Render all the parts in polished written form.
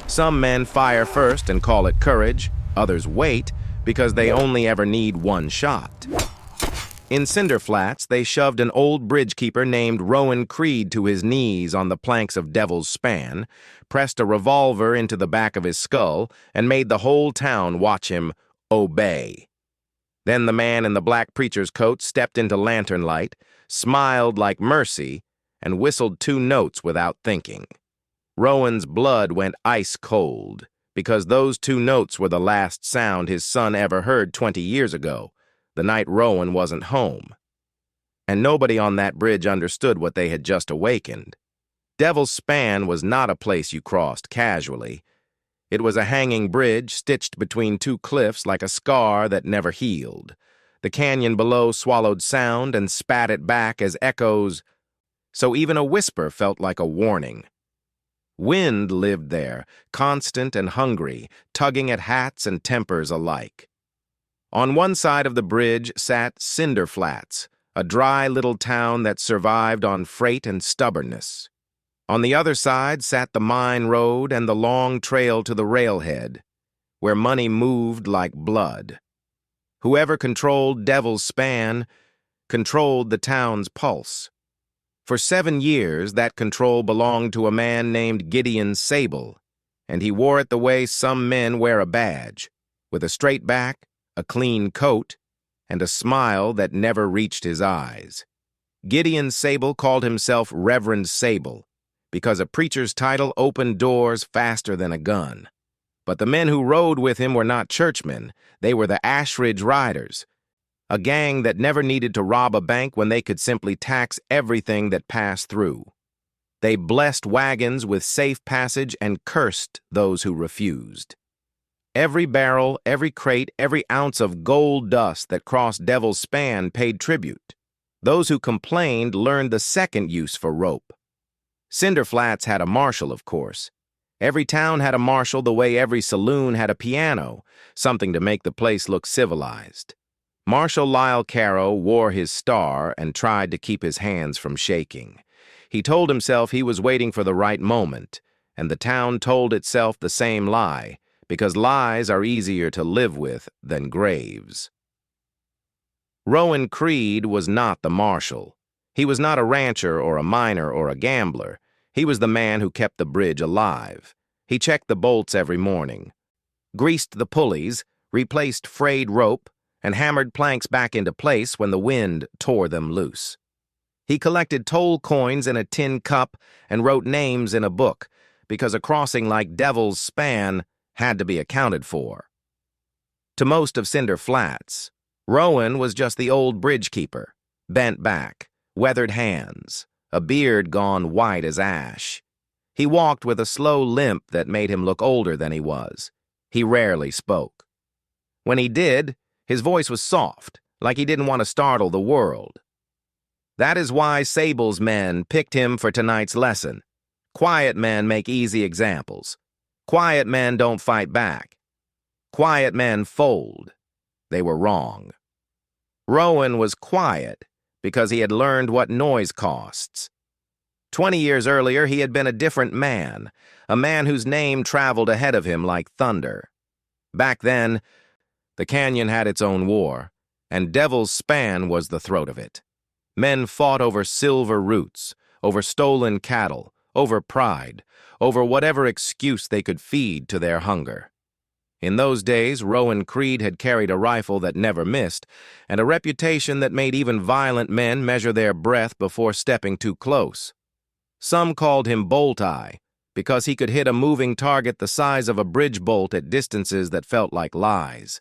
Some men fire first and call it courage, others wait because they only ever need one shot. In Cinder Flats, they shoved an old bridge keeper named Rowan Creed to his knees on the planks of Devil's Span, pressed a revolver into the back of his skull, and made the whole town watch him obey. Then the man in the black preacher's coat stepped into lanternlight, smiled like mercy, and whistled 2 notes without thinking. Rowan's blood went ice cold, because those 2 notes were the last sound his son ever heard 20 years ago, the night Rowan wasn't home. And nobody on that bridge understood what they had just awakened. Devil's Span was not a place you crossed casually. It was a hanging bridge stitched between 2 cliffs like a scar that never healed. The canyon below swallowed sound and spat it back as echoes, so even a whisper felt like a warning. Wind lived there, constant and hungry, tugging at hats and tempers alike. On one side of the bridge sat Cinder Flats, a dry little town that survived on freight and stubbornness. On the other side sat the mine road and the long trail to the railhead, where money moved like blood. Whoever controlled Devil's Span controlled the town's pulse. For 7 years, that control belonged to a man named Gideon Sable, and he wore it the way some men wear a badge, with a straight back, a clean coat, and a smile that never reached his eyes. Gideon Sable called himself Reverend Sable, because a preacher's title opened doors faster than a gun. But the men who rode with him were not churchmen, they were the Ashridge Riders, a gang that never needed to rob a bank when they could simply tax everything that passed through. They blessed wagons with safe passage and cursed those who refused. Every barrel, every crate, every ounce of gold dust that crossed Devil's Span paid tribute. Those who complained learned the second use for rope. Cinder Flats had a marshal, of course. Every town had a marshal the way every saloon had a piano, something to make the place look civilized. Marshal Lyle Caro wore his star and tried to keep his hands from shaking. He told himself he was waiting for the right moment, and the town told itself the same lie, because lies are easier to live with than graves. Rowan Creed was not the marshal. He was not a rancher or a miner or a gambler. He was the man who kept the bridge alive. He checked the bolts every morning, greased the pulleys, replaced frayed rope, and hammered planks back into place when the wind tore them loose. He collected toll coins in a tin cup and wrote names in a book, because a crossing like Devil's Span had to be accounted for. To most of Cinder Flats, Rowan was just the old bridge keeper, bent back, weathered hands, a beard gone white as ash. He walked with a slow limp that made him look older than he was. He rarely spoke. When he did, his voice was soft, like he didn't want to startle the world. That is why Sable's men picked him for tonight's lesson. Quiet men make easy examples. Quiet men don't fight back. Quiet men fold. They were wrong. Rowan was quiet because he had learned what noise costs. 20 years earlier, he had been a different man, a man whose name traveled ahead of him like thunder. Back then, the canyon had its own war, and Devil's Span was the throat of it. Men fought over silver roots, over stolen cattle, over pride, over whatever excuse they could feed to their hunger. In those days, Rowan Creed had carried a rifle that never missed, and a reputation that made even violent men measure their breath before stepping too close. Some called him Bolt-Eye, because he could hit a moving target the size of a bridge bolt at distances that felt like lies.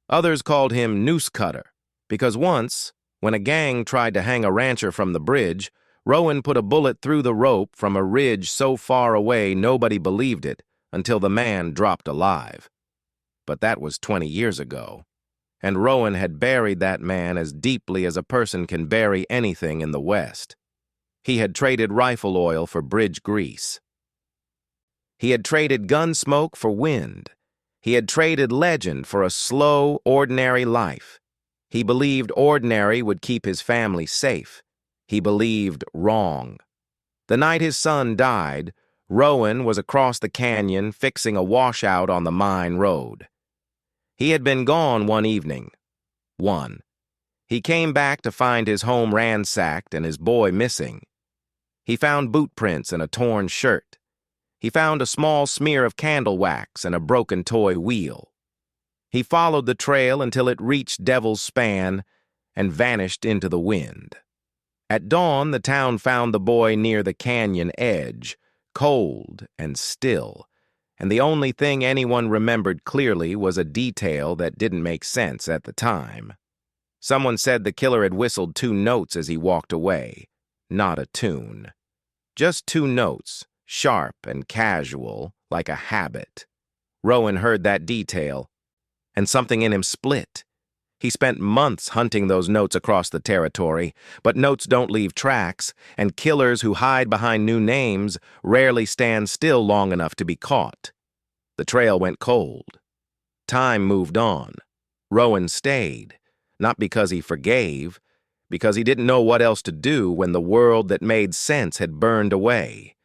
Others called him Noose Cutter, because once, when a gang tried to hang a rancher from the bridge, Rowan put a bullet through the rope from a ridge so far away nobody believed it until the man dropped alive. But that was 20 years ago, and Rowan had buried that man as deeply as a person can bury anything in the West. He had traded rifle oil for bridge grease. He had traded gun smoke for wind. He had traded legend for a slow, ordinary life. He believed ordinary would keep his family safe. He believed wrong. The night his son died, Rowan was across the canyon fixing a washout on the mine road. He had been gone one evening. He came back to find his home ransacked and his boy missing. He found boot prints and a torn shirt. He found a small smear of candle wax and a broken toy wheel. He followed the trail until it reached Devil's Span and vanished into the wind. At dawn, the town found the boy near the canyon edge, cold and still, and the only thing anyone remembered clearly was a detail that didn't make sense at the time. Someone said the killer had whistled 2 notes as he walked away, not a tune. Just 2 notes, sharp and casual, like a habit. Rowan heard that detail, and something in him split. He spent months hunting those notes across the territory, but notes don't leave tracks, and killers who hide behind new names rarely stand still long enough to be caught. The trail went cold. Time moved on. Rowan stayed, not because he forgave, because he didn't know what else to do when the world that made sense had burned away.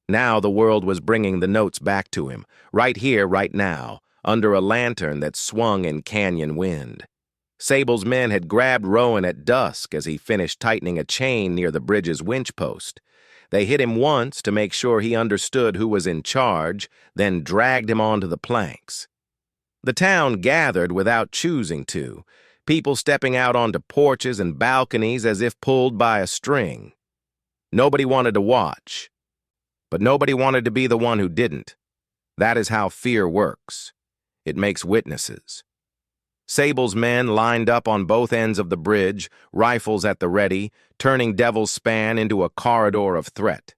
Now the world was bringing the notes back to him, right here, right now, under a lantern that swung in canyon wind. Sable's men had grabbed Rowan at dusk as he finished tightening a chain near the bridge's winch post. They hit him once to make sure he understood who was in charge, then dragged him onto the planks. The town gathered without choosing to, people stepping out onto porches and balconies as if pulled by a string. Nobody wanted to watch, but nobody wanted to be the one who didn't. That is how fear works. It makes witnesses. Sable's men lined up on both ends of the bridge, rifles at the ready, turning Devil's Span into a corridor of threat.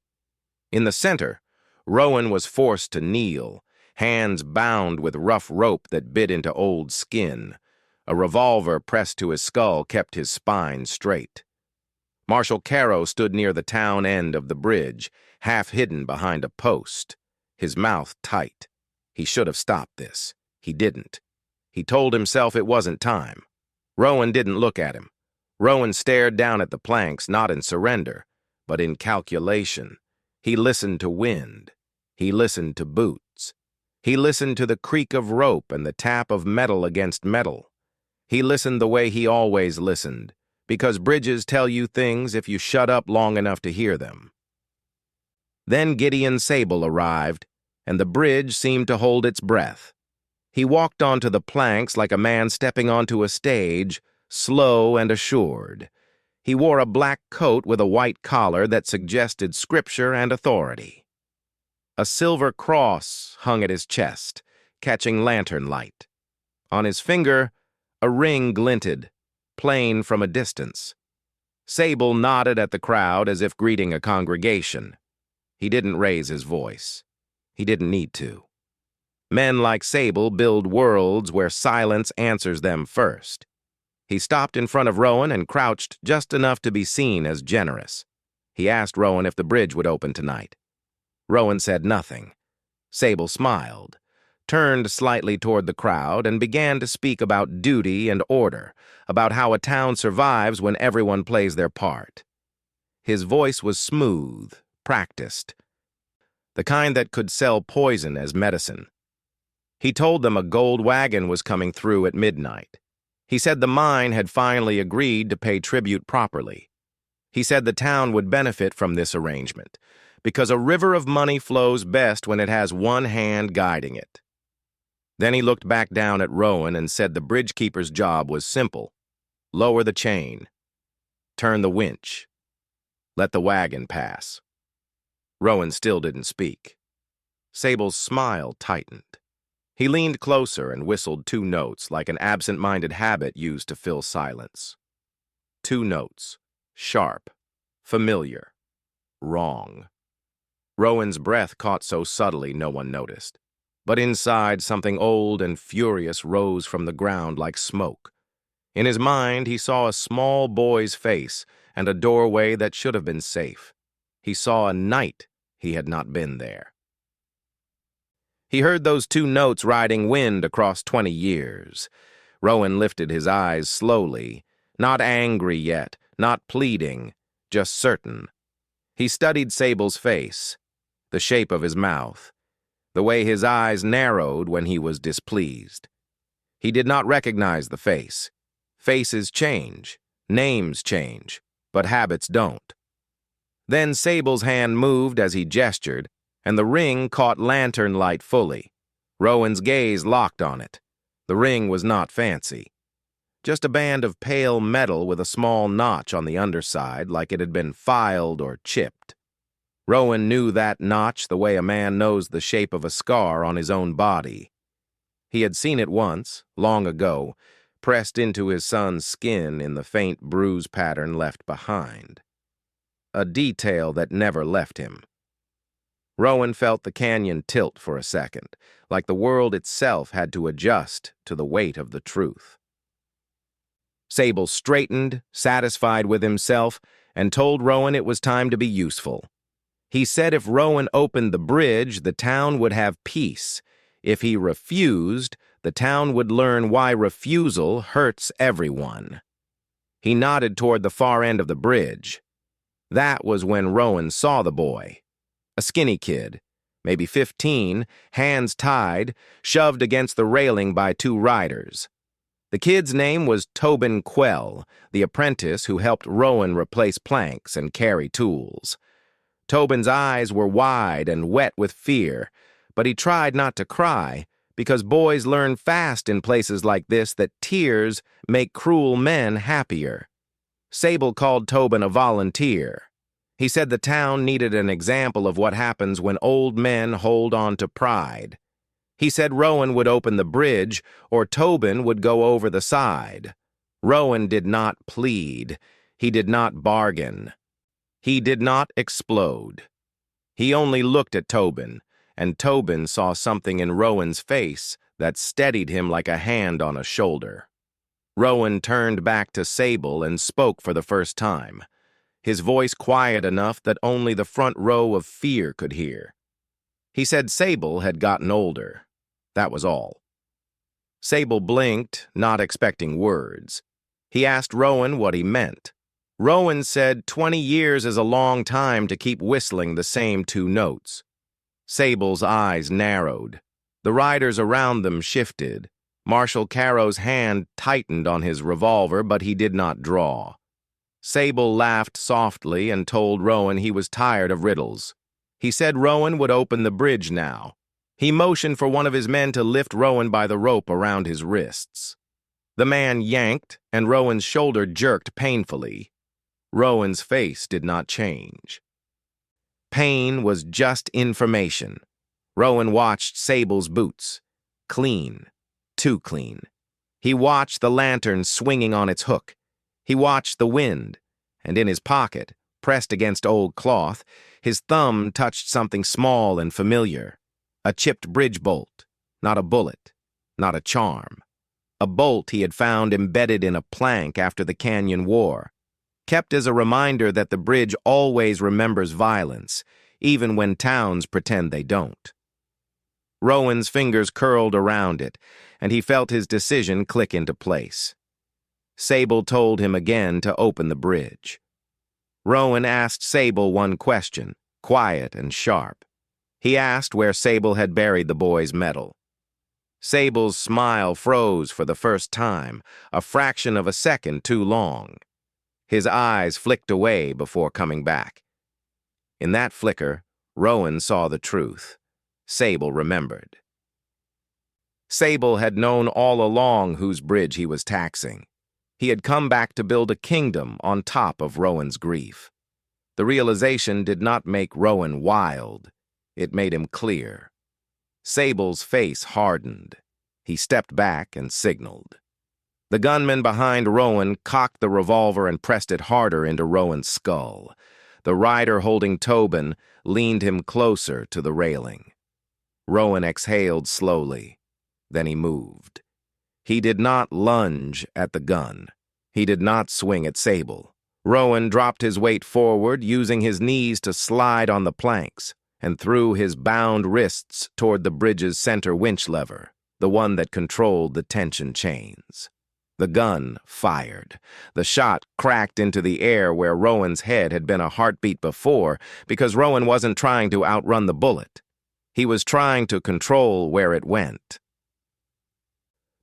In the center, Rowan was forced to kneel, hands bound with rough rope that bit into old skin. A revolver pressed to his skull kept his spine straight. Marshal Caro stood near the town end of the bridge, half hidden behind a post, his mouth tight. He should have stopped this. He didn't. He told himself it wasn't time. Rowan didn't look at him. Rowan stared down at the planks, not in surrender, but in calculation. He listened to wind. He listened to boots. He listened to the creak of rope and the tap of metal against metal. He listened the way he always listened, because bridges tell you things if you shut up long enough to hear them. Then Gideon Sable arrived, and the bridge seemed to hold its breath. He walked onto the planks like a man stepping onto a stage, slow and assured. He wore a black coat with a white collar that suggested scripture and authority. A silver cross hung at his chest, catching lantern light. On his finger, a ring glinted, plain from a distance. Sable nodded at the crowd as if greeting a congregation. He didn't raise his voice. He didn't need to. Men like Sable build worlds where silence answers them first. He stopped in front of Rowan and crouched just enough to be seen as generous. He asked Rowan if the bridge would open tonight. Rowan said nothing. Sable smiled, turned slightly toward the crowd, and began to speak about duty and order, about how a town survives when everyone plays their part. His voice was smooth, practiced, the kind that could sell poison as medicine. He told them a gold wagon was coming through at midnight. He said the mine had finally agreed to pay tribute properly. He said the town would benefit from this arrangement, because a river of money flows best when it has one hand guiding it. Then he looked back down at Rowan and said the bridgekeeper's job was simple. Lower the chain. Turn the winch. Let the wagon pass. Rowan still didn't speak. Sable's smile tightened. He leaned closer and whistled 2 notes like an absent-minded habit used to fill silence. 2 notes. Sharp. Familiar. Wrong. Rowan's breath caught so subtly no one noticed. But inside, something old and furious rose from the ground like smoke. In his mind, he saw a small boy's face and a doorway that should have been safe. He saw a night he had not been there. He heard those 2 notes riding wind across 20 years. Rowan lifted his eyes slowly, not angry yet, not pleading, just certain. He studied Sable's face. the shape of his mouth, the way his eyes narrowed when he was displeased. He did not recognize the face. Faces change, names change, but habits don't. Then Sable's hand moved as he gestured, and the ring caught lanternlight fully. Rowan's gaze locked on it. The ring was not fancy. Just a band of pale metal with a small notch on the underside like it had been filed or chipped. Rowan knew that notch the way a man knows the shape of a scar on his own body. He had seen it once, long ago, pressed into his son's skin in the faint bruise pattern left behind. A detail that never left him. Rowan felt the canyon tilt for a second, like the world itself had to adjust to the weight of the truth. Sable straightened, satisfied with himself, and told Rowan it was time to be useful. He said if Rowan opened the bridge, the town would have peace. If he refused, the town would learn why refusal hurts everyone. He nodded toward the far end of the bridge. That was when Rowan saw the boy. A skinny kid, maybe 15, hands tied, shoved against the railing by two riders. The kid's name was Tobin Quell, the apprentice who helped Rowan replace planks and carry tools. Tobin's eyes were wide and wet with fear, but he tried not to cry, because boys learn fast in places like this that tears make cruel men happier. Sable called Tobin a volunteer. He said the town needed an example of what happens when old men hold on to pride. He said Rowan would open the bridge, or Tobin would go over the side. Rowan did not plead. He did not bargain. He did not explode. He only looked at Tobin, and Tobin saw something in Rowan's face that steadied him like a hand on a shoulder. Rowan turned back to Sable and spoke for the first time, his voice quiet enough that only the front row of fear could hear. He said Sable had gotten older. That was all. Sable blinked, not expecting words. He asked Rowan what he meant. Rowan said 20 years is a long time to keep whistling the same two notes. Sable's eyes narrowed. The riders around them shifted. Marshal Caro's hand tightened on his revolver, but he did not draw. Sable laughed softly and told Rowan he was tired of riddles. He said Rowan would open the bridge now. He motioned for one of his men to lift Rowan by the rope around his wrists. The man yanked, and Rowan's shoulder jerked painfully. Rowan's face did not change. Pain was just information. Rowan watched Sable's boots. Clean. Too clean. He watched the lantern swinging on its hook. He watched the wind, and in his pocket, pressed against old cloth, his thumb touched something small and familiar. A chipped bridge bolt. Not a bullet. Not a charm. A bolt he had found embedded in a plank after the Canyon War, kept as a reminder that the bridge always remembers violence, even when towns pretend they don't. Rowan's fingers curled around it, and he felt his decision click into place. Sable told him again to open the bridge. Rowan asked Sable one question, quiet and sharp. He asked where Sable had buried the boy's medal. Sable's smile froze for the first time, a fraction of a second too long. His eyes flicked away before coming back. In that flicker, Rowan saw the truth. Sable remembered. Sable had known all along whose bridge he was taxing. He had come back to build a kingdom on top of Rowan's grief. The realization did not make Rowan wild. It made him clear. Sable's face hardened. He stepped back and signaled. The gunman behind Rowan cocked the revolver and pressed it harder into Rowan's skull. The rider holding Tobin leaned him closer to the railing. Rowan exhaled slowly. Then he moved. He did not lunge at the gun. He did not swing at Sable. Rowan dropped his weight forward, using his knees to slide on the planks, and threw his bound wrists toward the bridge's center winch lever, the one that controlled the tension chains. The gun fired. The shot cracked into the air where Rowan's head had been a heartbeat before because Rowan wasn't trying to outrun the bullet. He was trying to control where it went.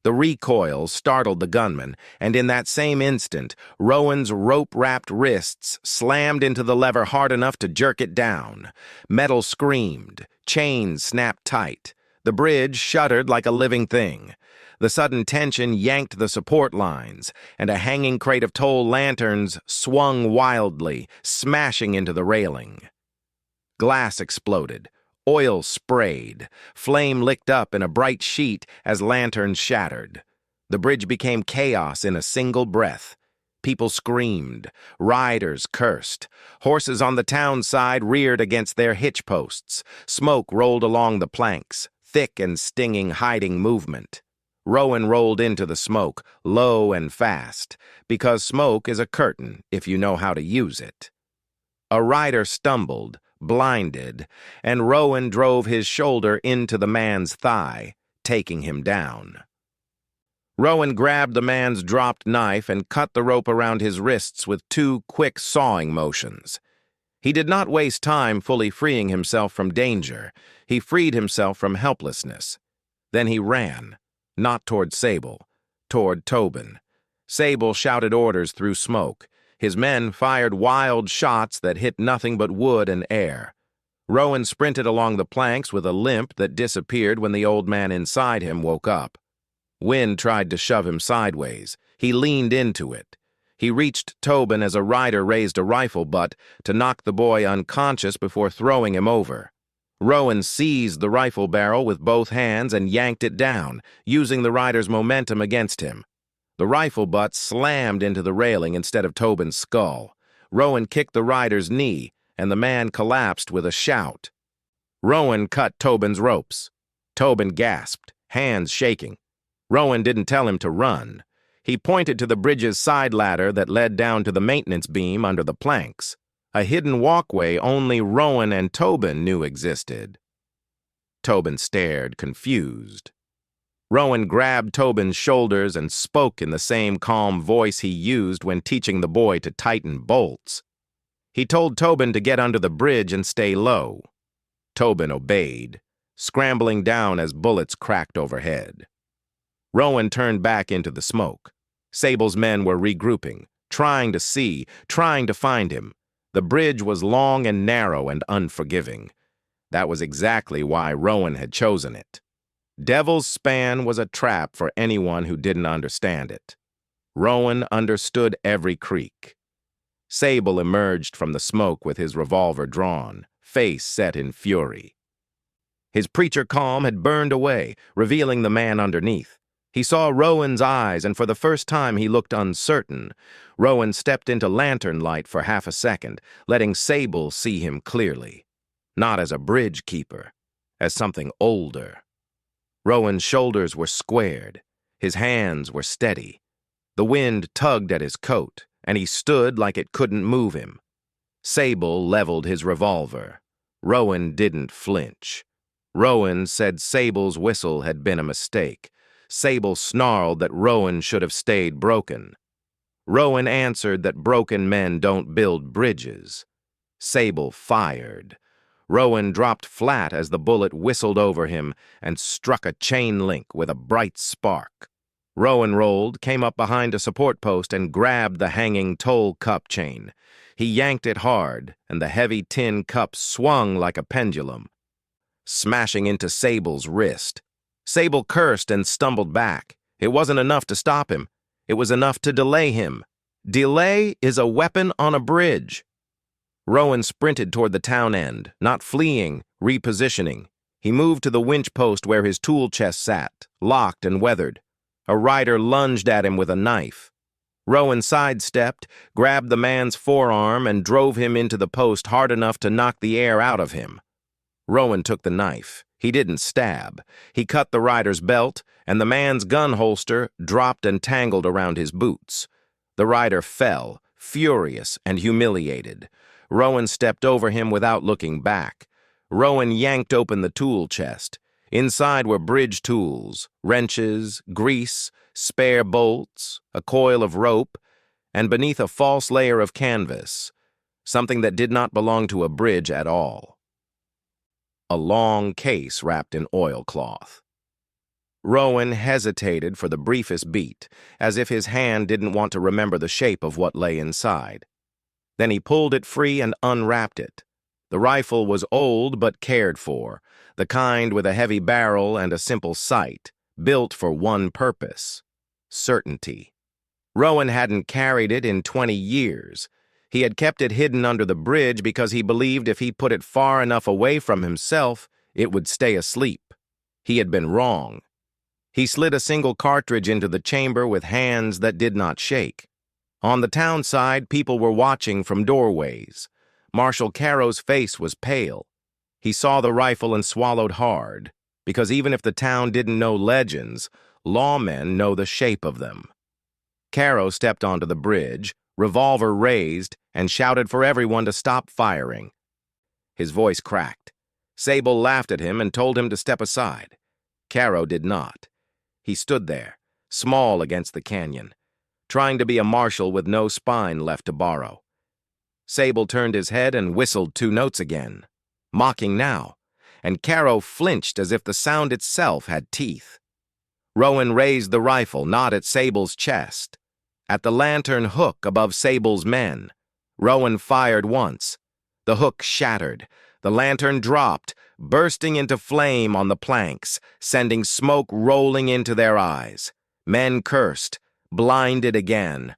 The recoil startled the gunman, and in that same instant, Rowan's rope-wrapped wrists slammed into the lever hard enough to jerk it down. Metal screamed. Chains snapped tight. The bridge shuddered like a living thing. The sudden tension yanked the support lines, and a hanging crate of toll lanterns swung wildly, smashing into the railing. Glass exploded. Oil sprayed. Flame licked up in a bright sheet as lanterns shattered. The bridge became chaos in a single breath. People screamed. Riders cursed. Horses on the town side reared against their hitch posts. Smoke rolled along the planks, thick and stinging, hiding movement. Rowan rolled into the smoke, low and fast, because smoke is a curtain if you know how to use it. A rider stumbled, blinded, and Rowan drove his shoulder into the man's thigh, taking him down. Rowan grabbed the man's dropped knife and cut the rope around his wrists with 2 quick sawing motions. He did not waste time fully freeing himself from danger. He freed himself from helplessness. Then he ran, not toward Sable, toward Tobin. Sable shouted orders through smoke. His men fired wild shots that hit nothing but wood and air. Rowan sprinted along the planks with a limp that disappeared when the old man inside him woke up. Wind tried to shove him sideways. He leaned into it. He reached Tobin as a rider raised a rifle butt to knock the boy unconscious before throwing him over. Rowan seized the rifle barrel with both hands and yanked it down, using the rider's momentum against him. The rifle butt slammed into the railing instead of Tobin's skull. Rowan kicked the rider's knee, and the man collapsed with a shout. Rowan cut Tobin's ropes. Tobin gasped, hands shaking. Rowan didn't tell him to run. He pointed to the bridge's side ladder that led down to the maintenance beam under the planks, a hidden walkway only Rowan and Tobin knew existed. Tobin stared, confused. Rowan grabbed Tobin's shoulders and spoke in the same calm voice he used when teaching the boy to tighten bolts. He told Tobin to get under the bridge and stay low. Tobin obeyed, scrambling down as bullets cracked overhead. Rowan turned back into the smoke. Sable's men were regrouping, trying to see, trying to find him. The bridge was long and narrow and unforgiving. That was exactly why Rowan had chosen it. Devil's Span was a trap for anyone who didn't understand it. Rowan understood every creak. Sable emerged from the smoke with his revolver drawn, face set in fury. His preacher calm had burned away, revealing the man underneath. He saw Rowan's eyes, and for the first time he looked uncertain. Rowan stepped into lanternlight for half a second, letting Sable see him clearly. Not as a bridge keeper, as something older. Rowan's shoulders were squared. His hands were steady. The wind tugged at his coat, and he stood like it couldn't move him. Sable leveled his revolver. Rowan didn't flinch. Rowan said Sable's whistle had been a mistake. Sable snarled that Rowan should have stayed broken. Rowan answered that broken men don't build bridges. Sable fired. Rowan dropped flat as the bullet whistled over him and struck a chain link with a bright spark. Rowan rolled, came up behind a support post, and grabbed the hanging toll cup chain. He yanked it hard, and the heavy tin cup swung like a pendulum, smashing into Sable's wrist. Sable cursed and stumbled back. It wasn't enough to stop him. It was enough to delay him. Delay is a weapon on a bridge. Rowan sprinted toward the town end, not fleeing, repositioning. He moved to the winch post where his tool chest sat, locked and weathered. A rider lunged at him with a knife. Rowan sidestepped, grabbed the man's forearm, and drove him into the post hard enough to knock the air out of him. Rowan took the knife. He didn't stab. He cut the rider's belt, and the man's gun holster dropped and tangled around his boots. The rider fell, furious and humiliated. Rowan stepped over him without looking back. Rowan yanked open the tool chest. Inside were bridge tools, wrenches, grease, spare bolts, a coil of rope, and beneath a false layer of canvas, something that did not belong to a bridge at all. A long case wrapped in oilcloth. Rowan hesitated for the briefest beat, as if his hand didn't want to remember the shape of what lay inside. Then he pulled it free and unwrapped it. The rifle was old but cared for, the kind with a heavy barrel and a simple sight, built for one purpose: certainty. Rowan hadn't carried it in 20 years. He had kept it hidden under the bridge because he believed if he put it far enough away from himself, it would stay asleep. He had been wrong. He slid a single cartridge into the chamber with hands that did not shake. On the town side, people were watching from doorways. Marshal Caro's face was pale. He saw the rifle and swallowed hard, because even if the town didn't know legends, lawmen know the shape of them. Caro stepped onto the bridge, revolver raised, and shouted for everyone to stop firing. His voice cracked. Sable laughed at him and told him to step aside. Caro did not. He stood there, small against the canyon, trying to be a marshal with no spine left to borrow. Sable turned his head and whistled 2 notes again, mocking now, and Caro flinched as if the sound itself had teeth. Rowan raised the rifle, not at Sable's chest, at the lantern hook above Sable's men. Rowan fired once. The hook shattered. The lantern dropped, bursting into flame on the planks, sending smoke rolling into their eyes. Men cursed, blinded again.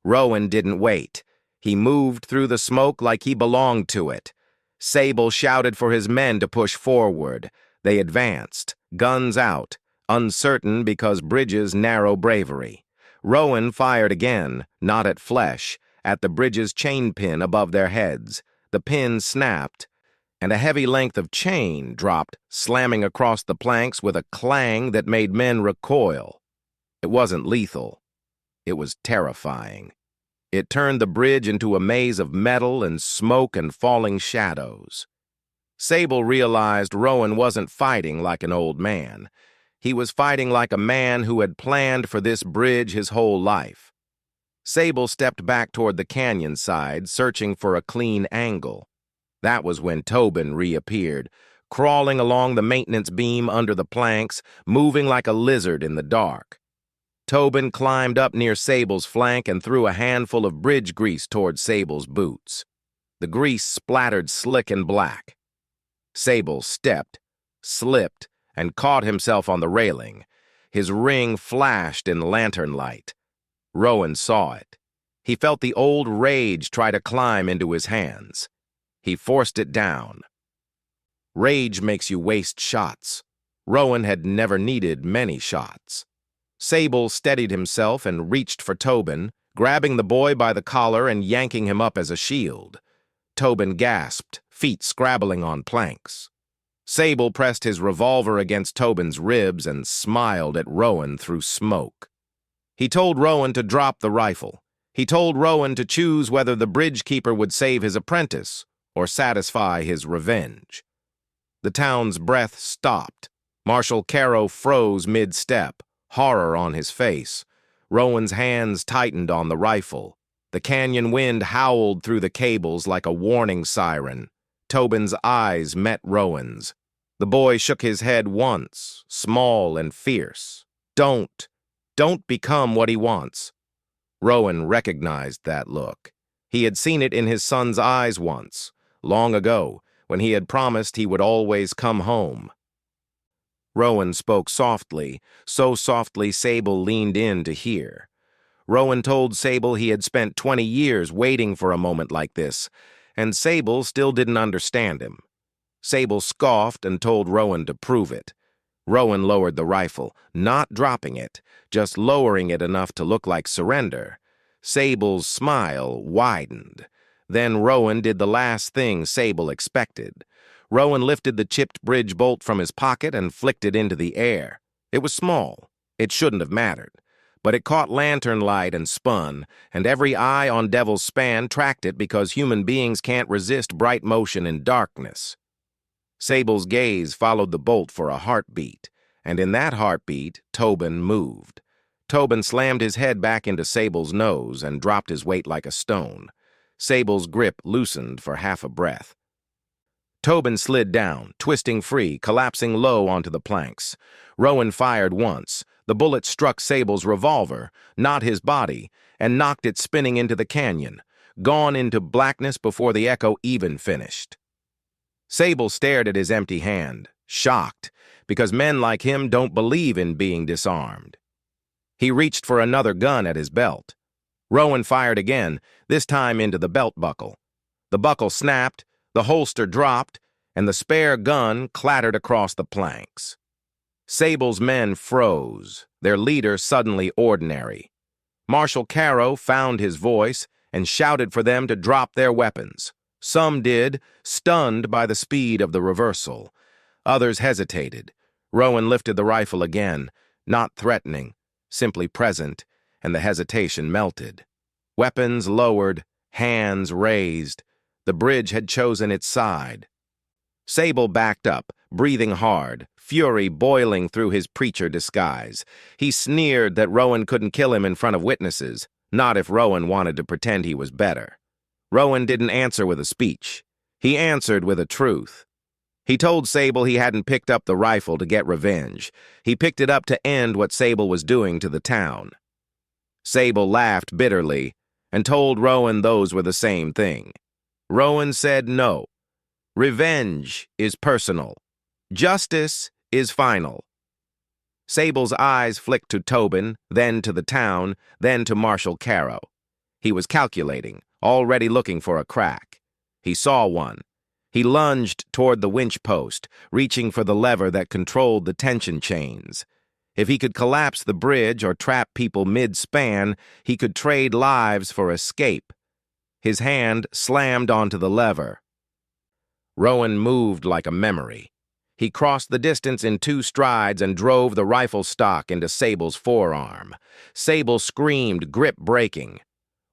Rowan didn't wait. He moved through the smoke like he belonged to it. Sable shouted for his men to push forward. They advanced, guns out, uncertain because bridges narrow bravery. Rowan fired again, not at flesh, at the bridge's chain pin above their heads. The pin snapped, and a heavy length of chain dropped, slamming across the planks with a clang that made men recoil. It wasn't lethal. It was terrifying. It turned the bridge into a maze of metal and smoke and falling shadows. Sable realized Rowan wasn't fighting like an old man. He was fighting like a man who had planned for this bridge his whole life. Sable stepped back toward the canyon side, searching for a clean angle. That was when Tobin reappeared, crawling along the maintenance beam under the planks, moving like a lizard in the dark. Tobin climbed up near Sable's flank and threw a handful of bridge grease toward Sable's boots. The grease splattered slick and black. Sable stepped, slipped, and caught himself on the railing. His ring flashed in lanternlight. Rowan saw it. He felt the old rage try to climb into his hands. He forced it down. Rage makes you waste shots. Rowan had never needed many shots. Sable steadied himself and reached for Tobin, grabbing the boy by the collar and yanking him up as a shield. Tobin gasped, feet scrabbling on planks. Sable pressed his revolver against Tobin's ribs and smiled at Rowan through smoke. He told Rowan to drop the rifle. He told Rowan to choose whether the bridge keeper would save his apprentice or satisfy his revenge. The town's breath stopped. Marshal Caro froze mid-step, horror on his face. Rowan's hands tightened on the rifle. The canyon wind howled through the cables like a warning siren. Tobin's eyes met Rowan's. The boy shook his head once, small and fierce. Don't become what he wants. Rowan recognized that look. He had seen it in his son's eyes once, long ago, when he had promised he would always come home. Rowan spoke softly, so softly Sable leaned in to hear. Rowan told Sable he had spent 20 years waiting for a moment like this, and Sable still didn't understand him. Sable scoffed and told Rowan to prove it. Rowan lowered the rifle, not dropping it, just lowering it enough to look like surrender. Sable's smile widened. Then Rowan did the last thing Sable expected. Rowan lifted the chipped bridge bolt from his pocket and flicked it into the air. It was small. It shouldn't have mattered. But it caught lantern light and spun, and every eye on Devil's Span tracked it because human beings can't resist bright motion in darkness. Sable's gaze followed the bolt for a heartbeat, and in that heartbeat, Tobin moved. Tobin slammed his head back into Sable's nose and dropped his weight like a stone. Sable's grip loosened for half a breath. Tobin slid down, twisting free, collapsing low onto the planks. Rowan fired once. The bullet struck Sable's revolver, not his body, and knocked it spinning into the canyon, gone into blackness before the echo even finished. Sable stared at his empty hand, shocked, because men like him don't believe in being disarmed. He reached for another gun at his belt. Rowan fired again, this time into the belt buckle. The buckle snapped, the holster dropped, and the spare gun clattered across the planks. Sable's men froze, their leader suddenly ordinary. Marshal Caro found his voice and shouted for them to drop their weapons. Some did, stunned by the speed of the reversal. Others hesitated. Rowan lifted the rifle again, not threatening, simply present, and the hesitation melted. Weapons lowered, hands raised. The bridge had chosen its side. Sable backed up, breathing hard, fury boiling through his preacher disguise. He sneered that Rowan couldn't kill him in front of witnesses, not if Rowan wanted to pretend he was better. Rowan didn't answer with a speech. He answered with a truth. He told Sable he hadn't picked up the rifle to get revenge. He picked it up to end what Sable was doing to the town. Sable laughed bitterly and told Rowan those were the same thing. Rowan said no. Revenge is personal. Justice is final. Sable's eyes flicked to Tobin, then to the town, then to Marshal Caro. He was calculating, already looking for a crack. He saw one. He lunged toward the winch post, reaching for the lever that controlled the tension chains. If he could collapse the bridge or trap people mid-span, he could trade lives for escape. His hand slammed onto the lever. Rowan moved like a memory. He crossed the distance in 2 strides and drove the rifle stock into Sable's forearm. Sable screamed, grip breaking.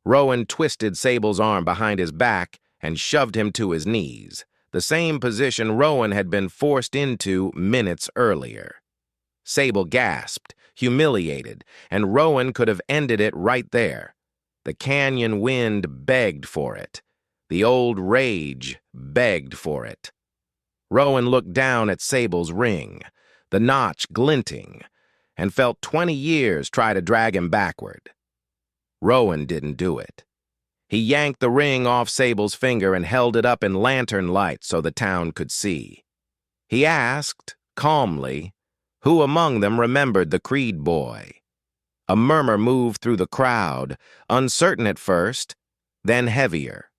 Rowan twisted Sable's arm behind his back and shoved him to his knees, the same position Rowan had been forced into minutes earlier. Sable gasped, humiliated, and Rowan could have ended it right there. The canyon wind begged for it. The old rage begged for it. Rowan looked down at Sable's ring, the notch glinting, and felt 20 years try to drag him backward. Rowan didn't do it. He yanked the ring off Sable's finger and held it up in lantern light so the town could see. He asked, calmly, who among them remembered the Creed boy. A murmur moved through the crowd, uncertain at first, then heavier.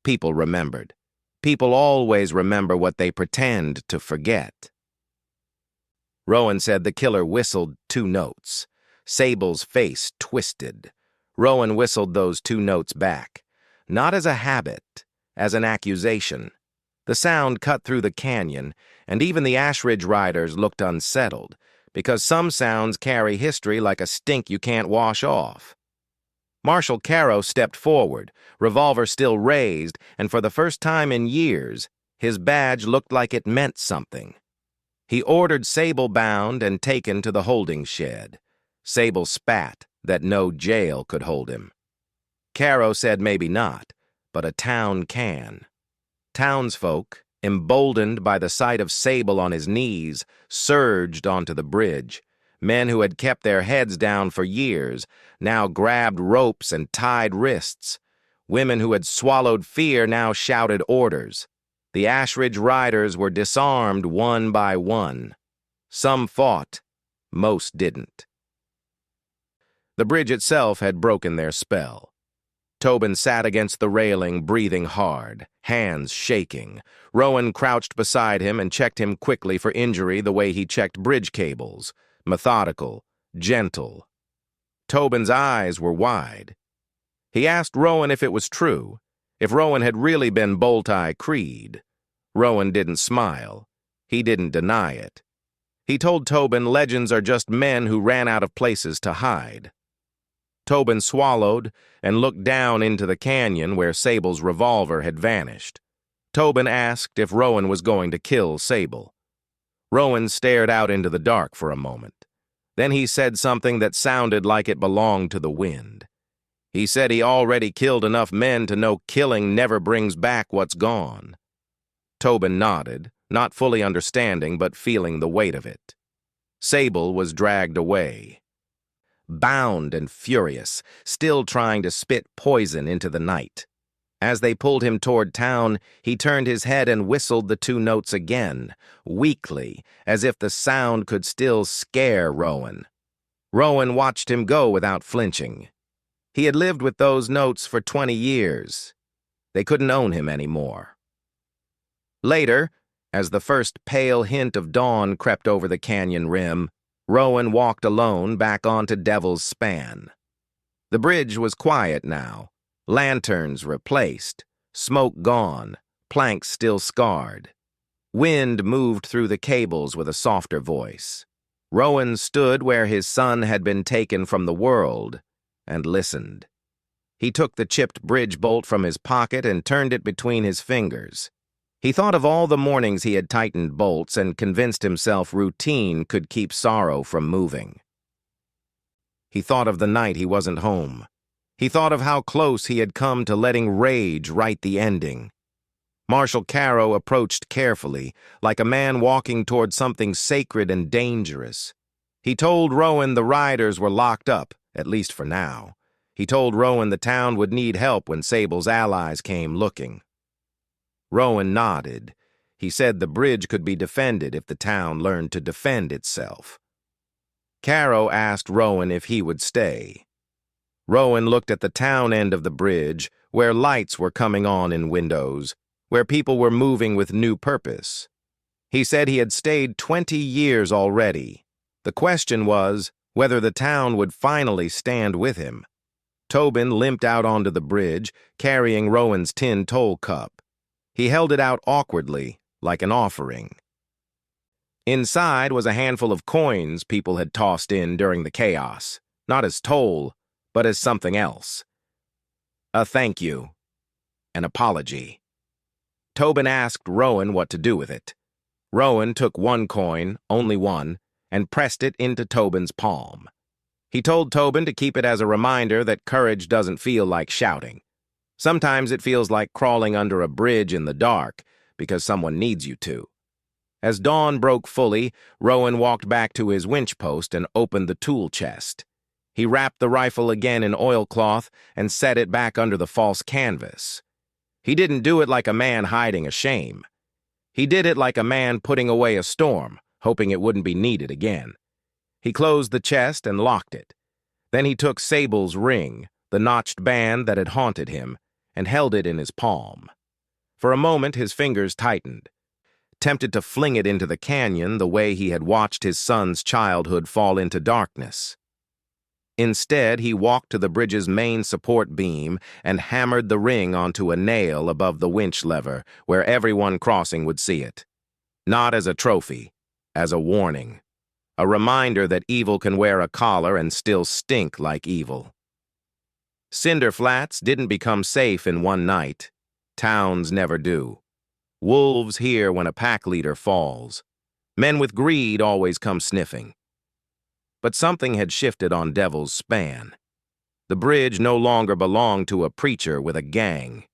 People remembered. People always remember what they pretend to forget. Rowan said the killer whistled 2 notes. Sable's face twisted. Rowan whistled those 2 notes back, not as a habit, as an accusation. The sound cut through the canyon, and even the Ashridge riders looked unsettled, because some sounds carry history like a stink you can't wash off. Marshal Caro stepped forward, revolver still raised, and for the first time in years, his badge looked like it meant something. He ordered Sable bound and taken to the holding shed. Sable spat that no jail could hold him. Caro said maybe not, but a town can. Townsfolk, emboldened by the sight of Sable on his knees, surged onto the bridge. Men who had kept their heads down for years now grabbed ropes and tied wrists. Women who had swallowed fear now shouted orders. The Ashridge riders were disarmed one by one. Some fought, most didn't. The bridge itself had broken their spell. Tobin sat against the railing, breathing hard, hands shaking. Rowan crouched beside him and checked him quickly for injury the way he checked bridge cables. Methodical, gentle. Tobin's eyes were wide. He asked Rowan if it was true, if Rowan had really been Bolt-Eye Creed. Rowan didn't smile. He didn't deny it. He told Tobin legends are just men who ran out of places to hide. Tobin swallowed and looked down into the canyon where Sable's revolver had vanished. Tobin asked if Rowan was going to kill Sable. Rowan stared out into the dark for a moment. Then he said something that sounded like it belonged to the wind. He said he already killed enough men to know killing never brings back what's gone. Tobin nodded, not fully understanding but feeling the weight of it. Sable was dragged away. Bound and furious, still trying to spit poison into the night. As they pulled him toward town, he turned his head and whistled the two notes again, weakly, as if the sound could still scare Rowan. Rowan watched him go without flinching. He had lived with those notes for 20 years. They couldn't own him anymore. Later, as the first pale hint of dawn crept over the canyon rim, Rowan walked alone back onto Devil's Span. The bridge was quiet now. Lanterns replaced, smoke gone, planks still scarred. Wind moved through the cables with a softer voice. Rowan stood where his son had been taken from the world and listened. He took the chipped bridge bolt from his pocket and turned it between his fingers. He thought of all the mornings he had tightened bolts and convinced himself routine could keep sorrow from moving. He thought of the night he wasn't home. He thought of how close he had come to letting rage write the ending. Marshal Caro approached carefully, like a man walking toward something sacred and dangerous. He told Rowan the riders were locked up, at least for now. He told Rowan the town would need help when Sable's allies came looking. Rowan nodded. He said the bridge could be defended if the town learned to defend itself. Caro asked Rowan if he would stay. Rowan looked at the town end of the bridge, where lights were coming on in windows, where people were moving with new purpose. He said he had stayed 20 years already. The question was whether the town would finally stand with him. Tobin limped out onto the bridge, carrying Rowan's tin toll cup. He held it out awkwardly, like an offering. Inside was a handful of coins people had tossed in during the chaos, not as toll, but as something else. A thank you. An apology. Tobin asked Rowan what to do with it. Rowan took one coin, only one, and pressed it into Tobin's palm. He told Tobin to keep it as a reminder that courage doesn't feel like shouting. Sometimes it feels like crawling under a bridge in the dark because someone needs you to. As dawn broke fully, Rowan walked back to his winch post and opened the tool chest. He wrapped the rifle again in oilcloth and set it back under the false canvas. He didn't do it like a man hiding a shame. He did it like a man putting away a storm, hoping it wouldn't be needed again. He closed the chest and locked it. Then he took Sable's ring, the notched band that had haunted him, and held it in his palm. For a moment his fingers tightened. Tempted to fling it into the canyon the way he had watched his son's childhood fall into darkness. Instead, he walked to the bridge's main support beam and hammered the ring onto a nail above the winch lever where everyone crossing would see it. Not as a trophy, as a warning. A reminder that evil can wear a collar and still stink like evil. Cinder Flats didn't become safe in one night. Towns never do. Wolves hear when a pack leader falls. Men with greed always come sniffing. But something had shifted on Devil's Span. The bridge no longer belonged to a preacher with a gang.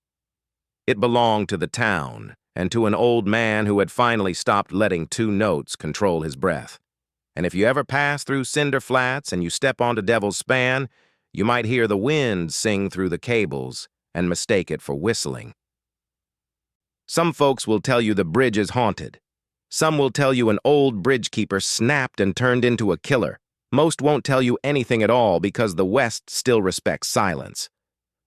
It belonged to the town, and to an old man who had finally stopped letting two notes control his breath. And if you ever pass through Cinder Flats and you step onto Devil's Span, you might hear the wind sing through the cables and mistake it for whistling. Some folks will tell you the bridge is haunted. Some will tell you an old bridgekeeper snapped and turned into a killer. Most won't tell you anything at all because the West still respects silence.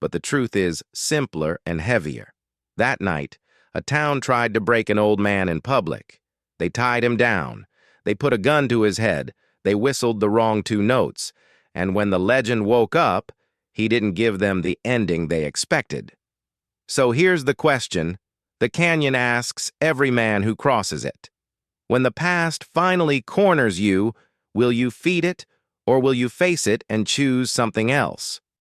But the truth is simpler and heavier. That night, a town tried to break an old man in public. They tied him down. They put a gun to his head. They whistled the wrong two notes. And when the legend woke up, he didn't give them the ending they expected. So here's the question the canyon asks every man who crosses it. When the past finally corners you, will you feed it, or will you face it and choose something else?